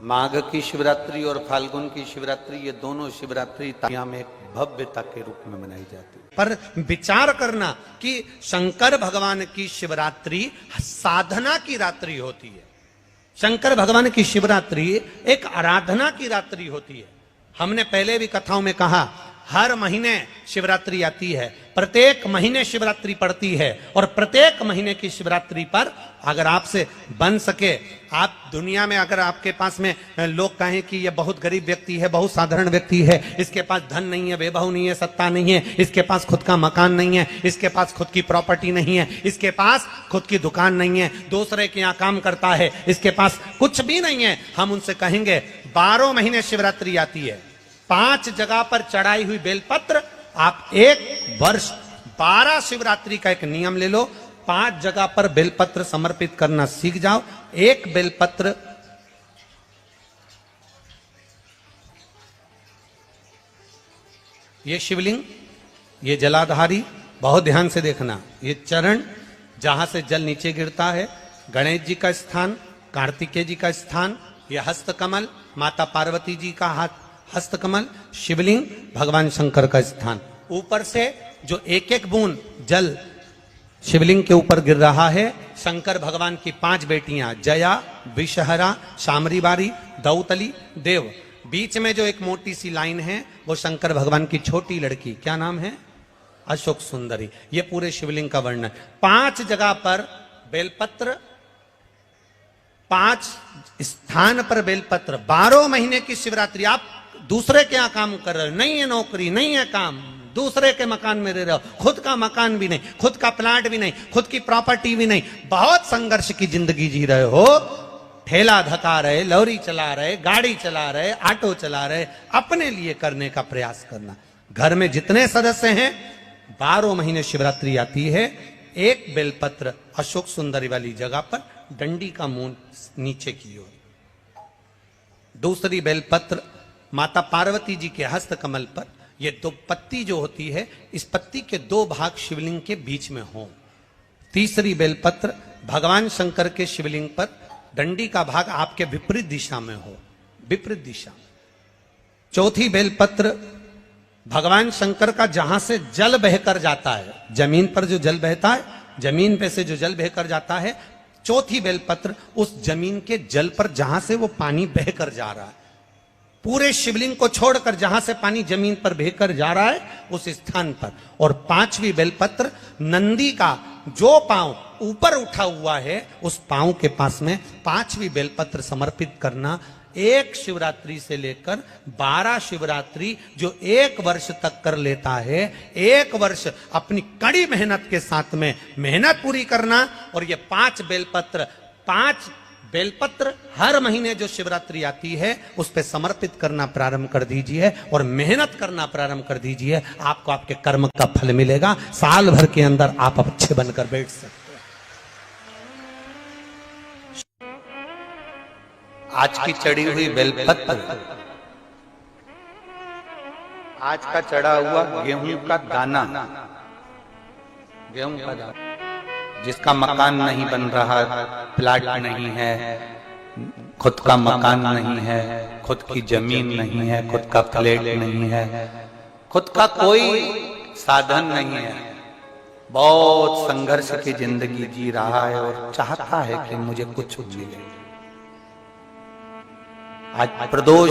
माघ की शिवरात्रि और फाल्गुन की शिवरात्रि, ये दोनों शिवरात्रि दुनिया में एक भव्यता के रूप में मनाई जाती है। पर विचार करना कि शंकर भगवान की शिवरात्रि साधना की रात्रि होती है। शंकर भगवान की शिवरात्रि एक आराधना की रात्रि होती है। हमने पहले भी कथाओं में कहा, हर महीने शिवरात्रि आती है, प्रत्येक महीने शिवरात्रि पड़ती है, और प्रत्येक महीने की शिवरात्रि पर अगर आपसे बन सके, आप दुनिया में अगर आपके पास में लोग कहें कि ये बहुत गरीब व्यक्ति है, बहुत साधारण व्यक्ति है, इसके पास धन नहीं है, वैभव नहीं है, सत्ता नहीं है, इसके पास खुद का मकान नहीं है, इसके पास खुद की प्रॉपर्टी नहीं है, इसके पास खुद की दुकान नहीं है, दूसरे के यहाँ काम करता है, इसके पास कुछ भी नहीं है, हम उनसे कहेंगे 12 महीने शिवरात्रि आती है, 5 जगह पर चढ़ाई हुई बेलपत्र, आप एक वर्ष 12 शिवरात्रि का एक नियम ले लो, 5 जगह पर बेलपत्र समर्पित करना सीख जाओ। एक बेलपत्र ये शिवलिंग, ये जलाधारी, बहुत ध्यान से देखना, ये चरण जहां से जल नीचे गिरता है, गणेश जी का स्थान, कार्तिकेय जी का स्थान, यह हस्तकमल, माता पार्वती जी का हाथ हस्तकमल, शिवलिंग, भगवान शंकर का स्थान। ऊपर से जो एक एक बूंद जल शिवलिंग के ऊपर गिर रहा है, शंकर भगवान की 5 बेटियां, जया, विषहरा, शामरीबारी, दौतली, देव। बीच में जो एक मोटी सी लाइन है वो शंकर भगवान की छोटी लड़की, क्या नाम है? अशोक सुंदरी। ये पूरे शिवलिंग का वर्णन। 5 जगह पर बेलपत्र, 5 स्थान पर बेलपत्र, 12 महीने की शिवरात्रि। आप दूसरे के यहाँ काम कर रहे हो, नहीं है नौकरी, नहीं है काम, दूसरे के मकान में रह रहे हो, खुद का मकान भी नहीं, खुद का प्लाट भी नहीं, खुद की प्रॉपर्टी भी नहीं, बहुत संघर्ष की जिंदगी जी रहे हो, ठेला धका रहे, लॉरी चला रहे, गाड़ी चला रहे, ऑटो चला रहे, अपने लिए करने का प्रयास करना। घर में जितने सदस्य हैं, 12 महीने शिवरात्रि आती है, एक बेलपत्र अशोक सुंदरी वाली जगह पर, डंडी का मुंह नीचे की ओर। दूसरी बेलपत्र माता पार्वती जी के हस्त कमल पर, ये 2 पत्ती जो होती है, इस पत्ती के 2 भाग शिवलिंग के बीच में हो। तीसरी बेलपत्र भगवान शंकर के शिवलिंग पर, डंडी का भाग आपके विपरीत दिशा में हो, विपरीत दिशा। चौथी बेलपत्र भगवान शंकर का जहां से जल बहकर जाता है, जमीन पर जो जल बहता है, जमीन पे से जो जल बहकर जाता है, चौथी बेलपत्र उस जमीन के जल पर जहां से वो पानी बहकर जा रहा है, पूरे शिवलिंग को छोड़कर जहां से पानी जमीन पर बहकर जा रहा है उस स्थान पर। और 5वीं बेलपत्र नंदी का जो पांव ऊपर उठा हुआ है, उस पांव के पास में 5वीं बेलपत्र समर्पित करना। एक शिवरात्रि से लेकर 12 शिवरात्रि जो 1 वर्ष तक कर लेता है, 1 वर्ष अपनी कड़ी मेहनत के साथ में मेहनत पूरी करना। और ये 5 बेलपत्र हर महीने जो शिवरात्रि आती है उस पे समर्पित करना प्रारंभ कर दीजिए और मेहनत करना प्रारंभ कर दीजिए। आपको आपके कर्म का फल मिलेगा। साल भर के अंदर आप अच्छे बनकर बैठ सकते हैं। आज की चढ़ी हुई बेलपत्र, आज का चढ़ा हुआ गेहूं का दाना, गेहूं का दाना, जिसका मकान नहीं बन रहा, प्लाट नहीं है, खुद का मकान नहीं है, खुद की जमीन नहीं है, खुद का फ्लैट नहीं है, खुद का कोई साधन नहीं है, बहुत संघर्ष की जिंदगी जी रहा है और चाहता है कि मुझे कुछ मिले। आज प्रदोष,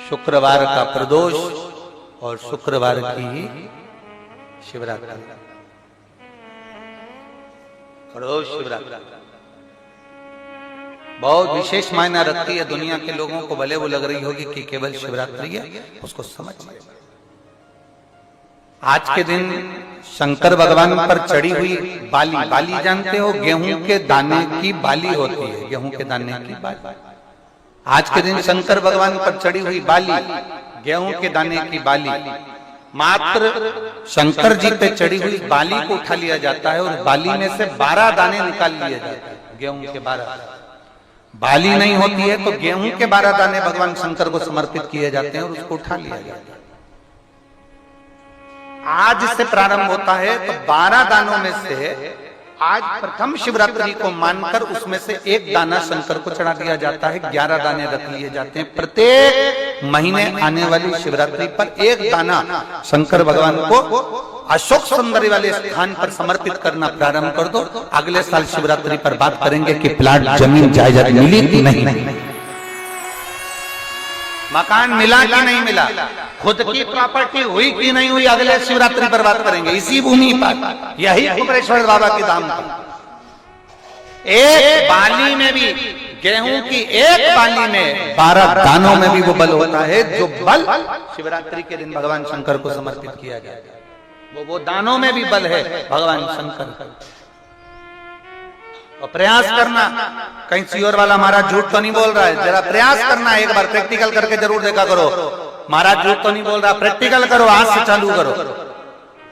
शुक्रवार का प्रदोष और शुक्रवार की ही शिवरात्रि, प्रदोष शिवरात्रि बहुत विशेष मायना रखती है। दुनिया के लोगों को भले वो लग रही होगी कि केवल शिवरात्रि है, उसको समझिए। आज के दिन शंकर भगवान पर चढ़ी हुई बाली, बाली जानते हो, गेहूं के दाने की बाली होती है, गेहूं के दाने की बाली। आज के दिन शंकर भगवान पर चढ़ी हुई बाली, गेहूं के दाने की बाली, मात्र शंकर जी पे चढ़ी हुई बाली को उठा लिया जाता है और बाली में से 12 दाने निकाल लिए जाते हैं। गेहूं के 12 बाली नहीं होती है तो गेहूं के 12 दाने भगवान शंकर को समर्पित किए जाते हैं और उसको उठा लिया जाता है। आज से प्रारंभ होता है तो 12 दानों में से आज प्रथम शिवरात्रि को मानकर उसमें से एक दाना शंकर को चढ़ा दिया जाता है, 11 दाने रख लिए जाते हैं। प्रत्येक महीने आने वाली शिवरात्रि पर एक दाना शंकर भगवान को अशोक सुंदरी वाले स्थान पर समर्पित करना प्रारंभ कर दो। अगले साल शिवरात्रि पर बात करेंगे कि प्लाट जमीन जायदाद मिली कि नहीं, मकान मिला कि नहीं मिला, खुद की प्रॉपर्टी हुई कि नहीं हुई, अगले शिवरात्रि पर बात करेंगे। इसी भूमि पर, यही कुमरेश्वर बाबा के धाम पर एक बाली में भी, गेहूं की एक बाली में 12 दानों में भी वो बल होता है, जो बल शिवरात्रि के दिन भगवान शंकर को समर्पित किया गया है। वो दानों में भी बल है भगवान शंकर का। और प्रयास करना, कहीं सियोर वाला महाराज झूठ तो नहीं बोल रहा है, जरा प्रयास करना, एक बार प्रैक्टिकल करके जरूर देखा करो। महाराज झूठ तो नहीं बोल रहा, प्रैक्टिकल करो, आज से चालू करो।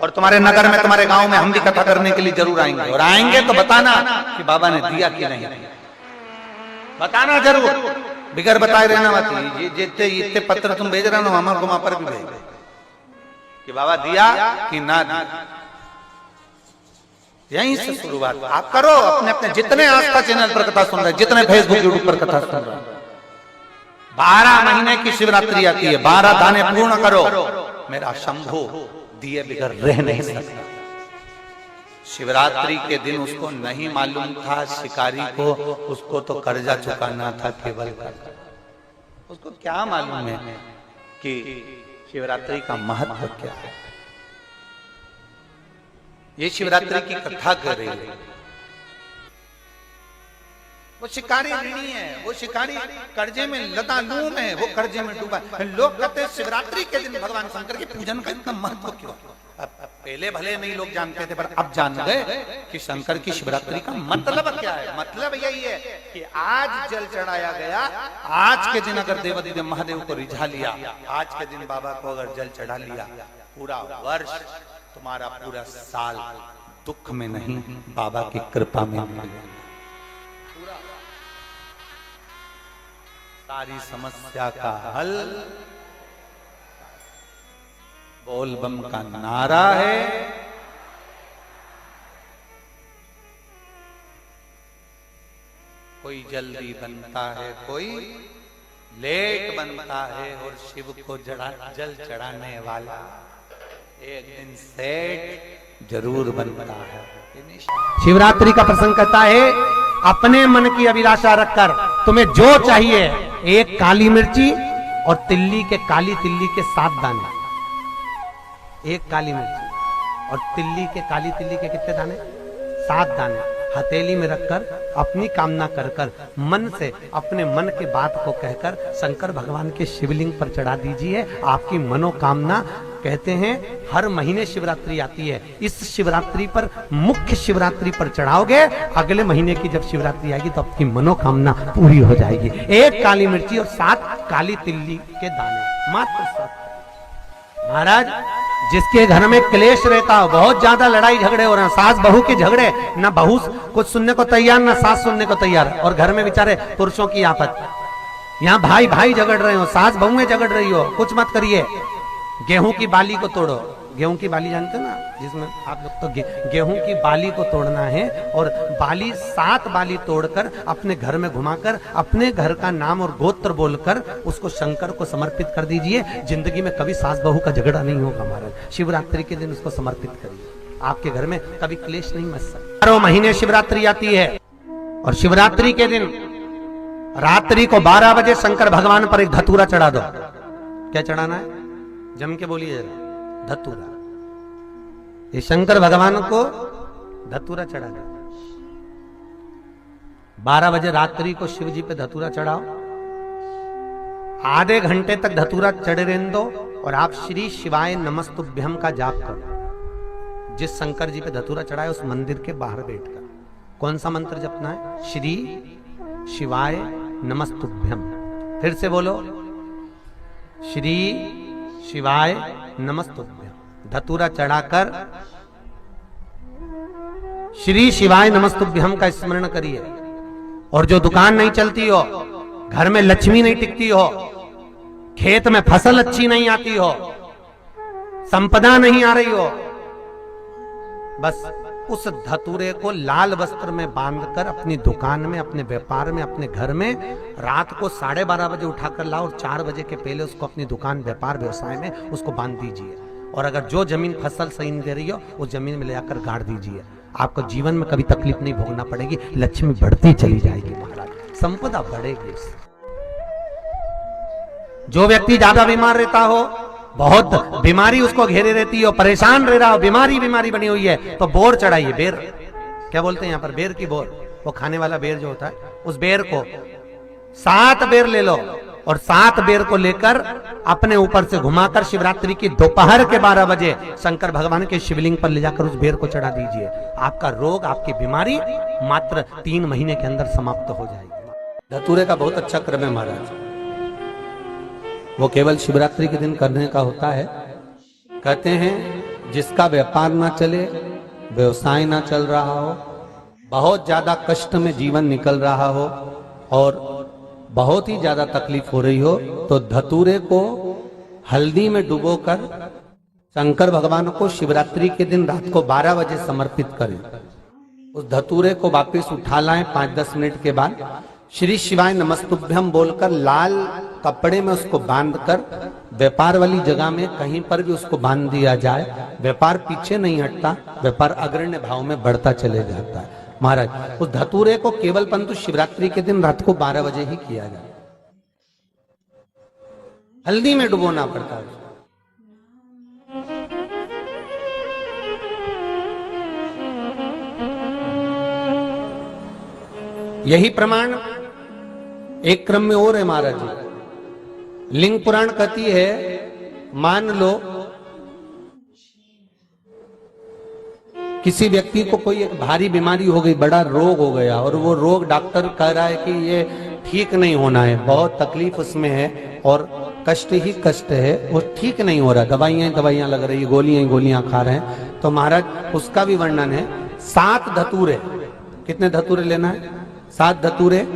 और तुम्हारे नगर में, तुम्हारे गांव में हम भी कथा करने के लिए जरूर आएंगे, और आएंगे तो बताना कि बाबा ने दिया कि नहीं, बताना जरूर, बिगर बताए रहना मत। ये जितने इतने पत्र तुम भेज रहे हो, हमारे को वहां पर भी भेज कि बाबा दिया कि ना दिया। यहीं से शुरुआत आप करो। अपने अपने जितने आस्था चैनल पर कथा सुन रहे, जितने फेसबुक यूट्यूब पर कथा सुन रहे, 12 महीने की शिवरात्रि आती है, 12 दाने पूर्ण करो। मेरा शंभू दिए बिगर रह नहीं सकता। शिवरात्रि के दिन उसको नहीं मालूम था, शिकारी को, उसको तो कर्जा चुकाना था केवल का। उसको क्या मालूम है कि शिवरात्रि का महत्व क्या है। ये शिवरात्रि की कथा कर रही है। वो शिकारी ऋणी है, वो शिकारी कर्जे में लतालूम है, वो कर्जे में डूबा। लोग कहते हैं शिवरात्रि के दिन भगवान शंकर के पूजन का इतना महत्व क्यों। अब पहले भले नहीं लोग जानते थे, पर अब जान गए कि शंकर की शिवरात्रि का मतलब क्या है। मतलब यही है कि आज जल चढ़ाया गया, आज के दिन अगर देवादिदेव महादेव को रिझा लिया, आज के दिन बाबा को अगर जल चढ़ा लिया, पूरा वर्ष, तुम्हारा पूरा साल दुख में नहीं, बाबा की कृपा में निकलेगा। सारी समस्या का हल बोल बम का नारा है। कोई जल्दी बनता है, कोई लेट बनता है, और शिव को जल चढ़ाने वाला एक दिन सेठ जरूर बनता है। शिवरात्रि का प्रसंग कहता है, अपने मन की अभिलाषा रखकर तुम्हें जो चाहिए, एक काली मिर्ची और तिल्ली के, काली तिल्ली के 7 दाने। एक काली मिर्ची और तिल्ली के, काली तिल्ली के कितने दाने? 7 दाने हथेली में रखकर अपनी कामना कर कर, मन से अपने मन के बात को कहकर शंकर भगवान के शिवलिंग पर चढ़ा दीजिए। आपकी मनोकामना, कहते हैं हर महीने शिवरात्रि आती है, इस शिवरात्रि पर, मुख्य शिवरात्रि पर चढ़ाओगे, अगले महीने की जब शिवरात्रि आएगी तो आपकी मनोकामना पूरी हो जाएगी। एक काली मिर्ची और 7 काली तिल्ली के दाने, मात्र 7। महाराज, जिसके घर में क्लेश रहता हो, बहुत ज्यादा लड़ाई झगड़े हो रहे हैं, सास बहू के झगड़े, ना बहू कुछ सुनने को तैयार, ना सास सुनने को तैयार, और घर में बेचारे पुरुषों की आफत। यहाँ भाई भाई झगड़ रहे हो, सास बहू में झगड़ रही हो, कुछ मत करिए। गेहूं की बाली को तोड़ो। गेहूं की बाली जानते हो ना, जिसमें आप लोग तो गेहूं की बाली को तोड़ना है, और बाली 7 बाली तोड़कर अपने घर में घुमाकर अपने घर का नाम और गोत्र बोलकर उसको शंकर को समर्पित कर दीजिए। जिंदगी में कभी सास बहू का झगड़ा नहीं होगा महाराज। शिवरात्रि के दिन उसको समर्पित करिए, आपके घर में कभी क्लेश नहीं मच सकता। 12 महीने शिवरात्रि आती है, और शिवरात्रि के दिन रात्रि को 12 बजे शंकर भगवान पर एक धतूरा चढ़ा दो। क्या चढ़ाना है? जम के बोलिए जरा, धतूरा। ये शंकर भगवान को धतूरा चढ़ा दो। 12 बजे रात्रि को शिव जी पे धतूरा चढ़ाओ, आधे घंटे तक धतूरा चढ़े रहने दो, और आप श्री शिवाय नमस्तुभ्यम का जाप करो। जिस शंकर जी पे धतूरा चढ़ाए उस मंदिर के बाहर बैठकर कौन सा मंत्र जपना है? श्री शिवाय नमस्तुभ्यम। फिर से बोलो, श्री शिवाय नमस्तुभ्यम। धतूरा चढ़ाकर श्री शिवाय नमस्तुभ्यम का स्मरण करिए। और जो दुकान नहीं चलती हो, घर में लक्ष्मी नहीं टिकती हो, खेत में फसल अच्छी नहीं आती हो, संपदा नहीं आ रही हो, बस उस धतूरे को लाल वस्त्र में बांधकर अपनी दुकान में, अपने व्यापार में, अपने घर में रात को 12:30 बजे उठाकर लाओ और 4 बजे के पहले उसको अपनी दुकान, व्यापार, व्यवसाय में उसको बांध दीजिए। और अगर जो जमीन फसल सही नहीं दे रही हो उस जमीन में ले जाकर गाड़ दीजिए। आपको जीवन में कभी तकलीफ नहीं भोगना पड़ेगी, लक्ष्मी बढ़ती चली जाएगी महाराज, संपदा बढ़ेगी। जो व्यक्ति ज्यादा बीमार रहता हो, बहुत बीमारी उसको घेरे रहती है, परेशान रह रहा हो, बीमारी बनी हुई है, तो बोर चढ़ाइए। बेर क्या बोलते हैं यहाँ पर, बेर की बोर, वो खाने वाला बेर जो होता है, उस बेर को 7 बेर ले लो और 7 बेर को लेकर अपने ऊपर से घुमाकर शिवरात्रि की दोपहर के 12 बजे शंकर भगवान के शिवलिंग पर ले जाकर उस बेर को चढ़ा दीजिए। आपका रोग, आपकी बीमारी मात्र 3 महीने के अंदर समाप्त हो जाएगी। धतूरे का बहुत अच्छा क्रम है महाराज, वो केवल शिवरात्रि के दिन करने का होता है। कहते हैं जिसका व्यापार ना चले, व्यवसाय ना चल रहा हो, बहुत ज्यादा कष्ट में जीवन निकल रहा हो और बहुत ही ज्यादा तकलीफ हो रही हो, तो धतूरे को हल्दी में डुबोकर शंकर भगवान को शिवरात्रि के दिन रात को 12 बजे समर्पित करें। उस धतूरे को वापस उठा लाएं 5-10 मिनट के बाद, श्री शिवाय नमस्तुभ्यम बोलकर लाल कपड़े में उसको बांधकर व्यापार वाली जगह में कहीं पर भी उसको बांध दिया जाए। व्यापार पीछे नहीं हटता, व्यापार अग्रण्य भाव में बढ़ता चले जाता है महाराज। उस धतूरे को केवल परंतु शिवरात्रि के दिन रात को 12 बजे ही किया जाए, हल्दी में डुबोना पड़ता है। यही प्रमाण एक क्रम में और है महाराज जी। लिंग पुराण कहती है, मान लो किसी व्यक्ति को कोई एक भारी बीमारी हो गई, बड़ा रोग हो गया और वो रोग डॉक्टर कह रहा है कि ये ठीक नहीं होना है, बहुत तकलीफ उसमें है और कष्ट ही कष्ट है, वो ठीक नहीं हो रहा, दवाइयां लग रही है, गोलियां खा रहे हैं, तो महाराज उसका भी वर्णन है। 7 धतूरे, कितने धतूरे लेना है? 7 धतूरे।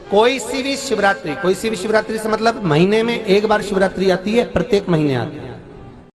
कोई सी भी शिवरात्रि से मतलब महीने में एक बार शिवरात्रि आती है, प्रत्येक महीने आती है,